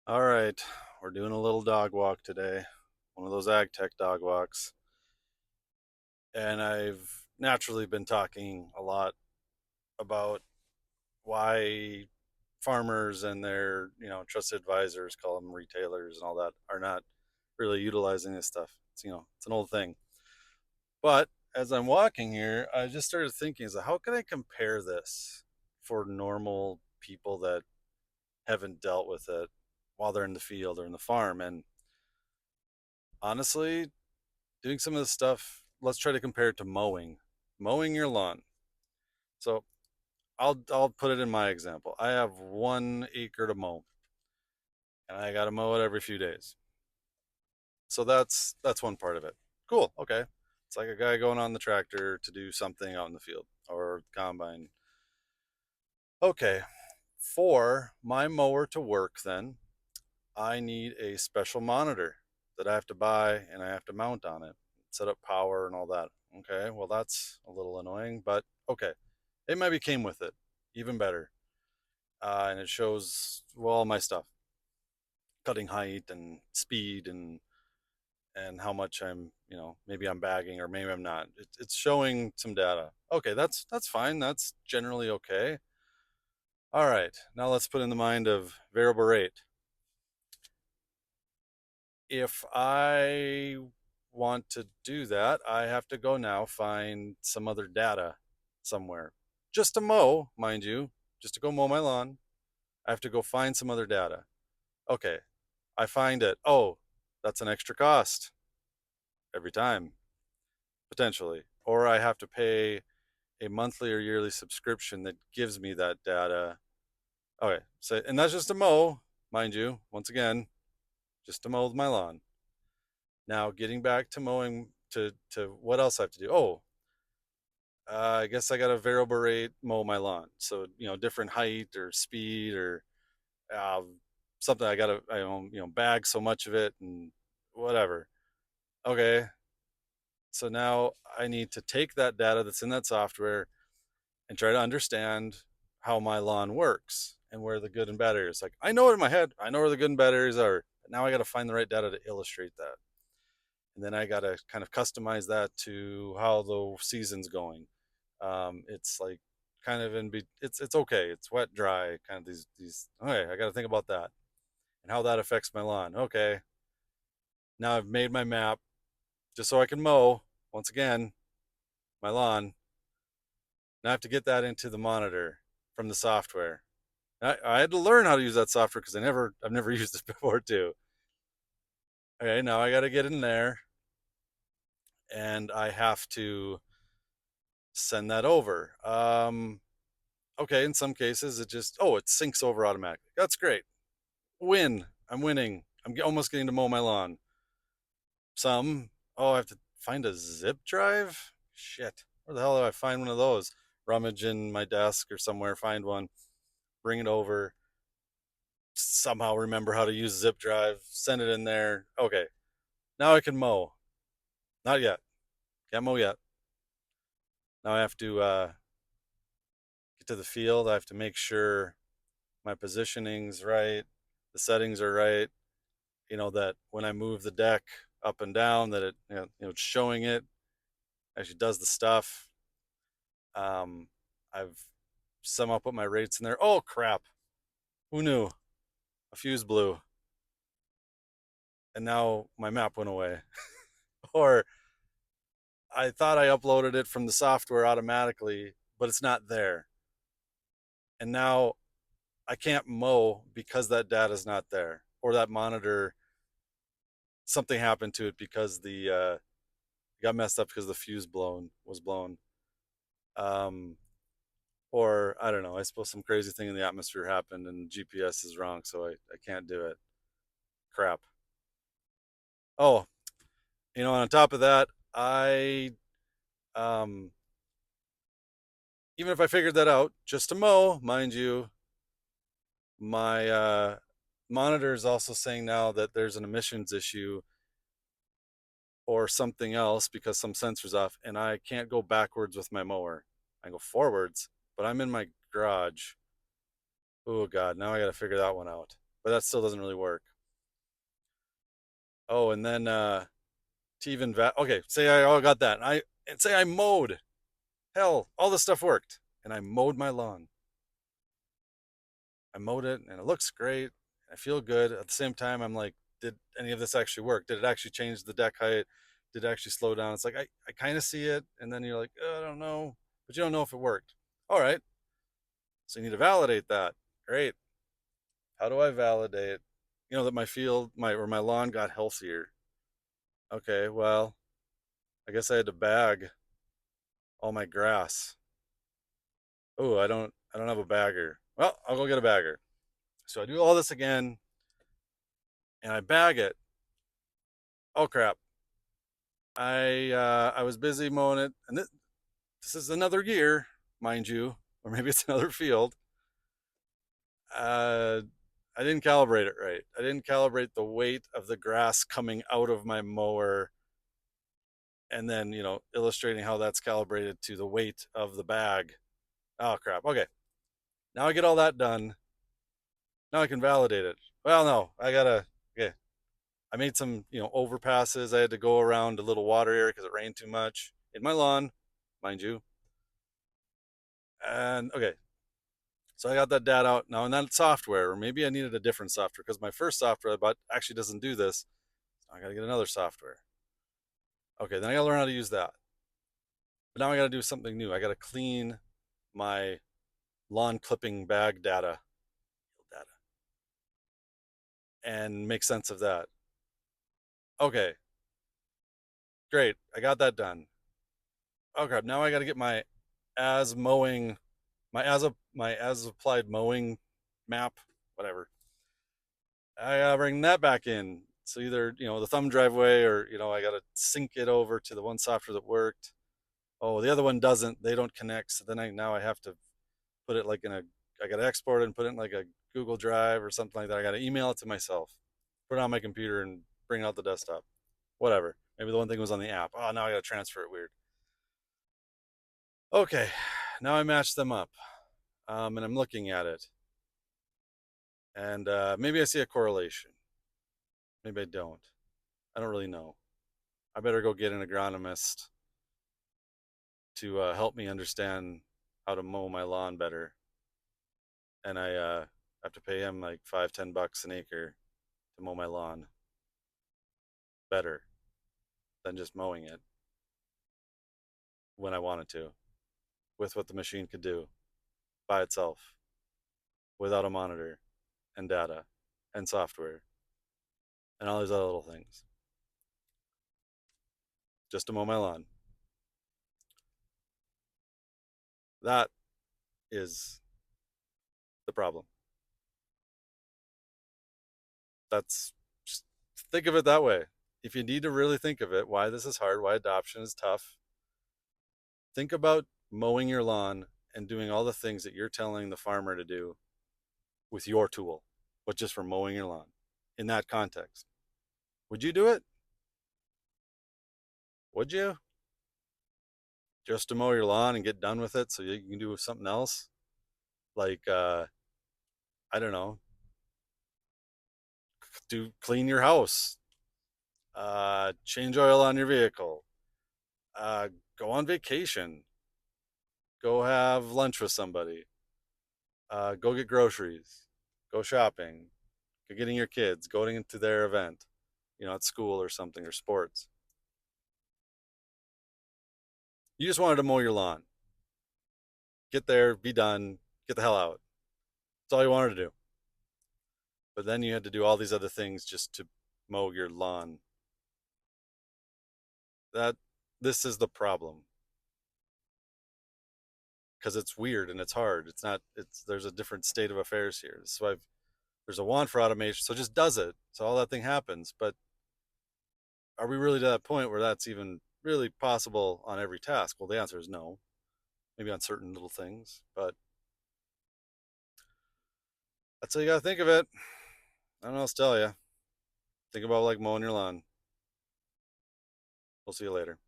All right, we're doing a little dog walk today, one of those AgTech dog walks. And I've naturally been talking a lot about why farmers and their, trusted advisors, call them retailers and all that, are not really utilizing this stuff. It's an old thing. But as I'm walking here, I just started thinking, is how can I compare this for normal people that haven't dealt with it while they're in the field or in the farm? And honestly, doing some of this stuff, let's try to compare it to mowing your lawn. So I'll put it in my example. I have 1 acre to mow, and I got to mow it every few days. So that's one part of it. Cool. Okay. It's like a guy going on the tractor to do something out in the field or combine. Okay. For my mower to work, then I need a special monitor that I have to buy and I have to mount on it, set up power and all that. Okay, well, that's a little annoying, but okay. It maybe came with it, even better. And it shows, well, all my stuff, cutting height and speed and how much I'm, maybe I'm bagging or maybe I'm not. It's showing some data. Okay, that's fine. That's generally okay. All right, now let's put in the mind of variable rate. If I want to do that, I have to go now find some other data somewhere. Just to mow, mind you, just to go mow my lawn, I have to go find some other data. Okay, I find it. Oh, that's an extra cost every time, potentially. Or I have to pay a monthly or yearly subscription that gives me that data. Okay, so, and that's just to mow, mind you, once again, just to mow my lawn. Now, getting back to mowing, to what else I have to do? Oh, I guess I got a variable rate mow my lawn. So, different height or speed or uh, something. I got to, bag so much of it and whatever. Okay. So now I need to take that data that's in that software and try to understand how my lawn works and where the good and bad areas. Like, I know it in my head, I know where the good and bad areas are. But now I got to find the right data to illustrate that. And then I got to kind of customize that to how the season's going. It's like kind of it's okay. It's wet, dry, kind of these. Okay, I got to think about that and how that affects my lawn. Okay, now I've made my map just so I can mow once again my lawn. Now I have to get that into the monitor from the software. I had to learn how to use that software because I've never used it before too. Okay, now I got to get in there and I have to send that over. Okay, in some cases it syncs over automatically. That's great. Win. I'm winning. I'm almost getting to mow my lawn. Some, I have to find a zip drive? Shit. Where the hell do I find one of those? Rummage in my desk or somewhere, find one, bring it over, somehow remember how to use zip drive, send it in there. Okay, now I can mow. Not yet. Can't mow yet. Now I have to get to the field. I have to make sure my positioning's right, the settings are right, that when I move the deck up and down, that it's showing it, actually does the stuff. I've somehow put my rates in there. Oh crap! Who knew? A fuse blew, and now my map went away. Or I thought I uploaded it from the software automatically, but it's not there. And now I can't mow because that data is not there, or that monitor, something happened to it because the got messed up because the fuse blown was blown. Um, or I don't know. I suppose some crazy thing in the atmosphere happened and GPS is wrong, so I can't do it. Crap. Oh, on top of that, I um, even if I figured that out, just to mow, mind you, my monitor is also saying now that there's an emissions issue or something else because some sensor's off, and I can't go backwards with my mower. I go forwards, but I'm in my garage. Oh God, now I got to figure that one out. but that still doesn't really work. Oh, and then to even okay, say I got that, and say I mowed. Hell, all this stuff worked, and I mowed my lawn. I mowed it, and it looks great. I feel good. At the same time, I'm like, did any of this actually work? Did it actually change the deck height? Did it actually slow down? It's like I kind of see it, and then you're like, I don't know, but you don't know if it worked. All right, so you need to validate that. Great. How do I validate? That my field, my lawn got healthier. Okay, well, I guess I had to bag all my grass. Oh, I don't have a bagger. Well, I'll go get a bagger. So I do all this again, and I bag it. Oh crap! I was busy mowing it, and this is another year, mind you, or maybe it's another field. Uh, I didn't calibrate it right. I didn't calibrate the weight of the grass coming out of my mower, and then illustrating how that's calibrated to the weight of the bag. Oh crap! Okay, now I get all that done. Now I can validate it. Well, no, I gotta. Okay, I made some overpasses. I had to go around a little water area because it rained too much in my lawn, mind you. And okay, so I got that data out now, and that software, or maybe I needed a different software because my first software I bought actually doesn't do this. So I got to get another software. Okay, then I got to learn how to use that. But now I got to do something new. I got to clean my lawn clipping bag data, and make sense of that. Okay, great. I got that done. Oh crap! Now I got to get my as mowing, my as applied mowing map, whatever. I gotta bring that back in. So either the thumb drive way, or I gotta sync it over to the one software that worked. Oh, the other one doesn't. They don't connect. So then now I have to put it like in a. I gotta export it and put it in like a Google Drive or something like that. I gotta email it to myself, put it on my computer, and bring it out the desktop. Whatever. Maybe the one thing was on the app. Oh, now I gotta transfer it. Weird. Okay, now I match them up, and I'm looking at it, and maybe I see a correlation. Maybe I don't. I don't really know. I better go get an agronomist to help me understand how to mow my lawn better. And I have to pay him like $5-10 an acre to mow my lawn better than just mowing it when I wanted to, with what the machine could do by itself, without a monitor and data and software and all these other little things, just to mow my lawn. That is the problem. That's just think of it that way. If you need to really think of it, why this is hard, why adoption is tough, think about mowing your lawn and doing all the things that you're telling the farmer to do with your tool, but just for mowing your lawn in that context. Would you do it? Would you? Just to mow your lawn and get done with it so you can do something else? Like, I don't know, clean your house, change oil on your vehicle, uh, go on vacation, go have lunch with somebody, go get groceries, go shopping, go getting your kids, going into their event, at school or something, or sports. You just wanted to mow your lawn, get there, be done, get the hell out. That's all you wanted to do. But then you had to do all these other things just to mow your lawn. That This is the problem, because it's weird and it's hard. It's not. It's There's a different state of affairs here. So there's a want for automation, so it just does it. So all that thing happens. But are we really to that point where that's even really possible on every task? Well, the answer is no. Maybe on certain little things, but that's how you got to think of it. I don't know what else to tell you. Think about like mowing your lawn. We'll see you later.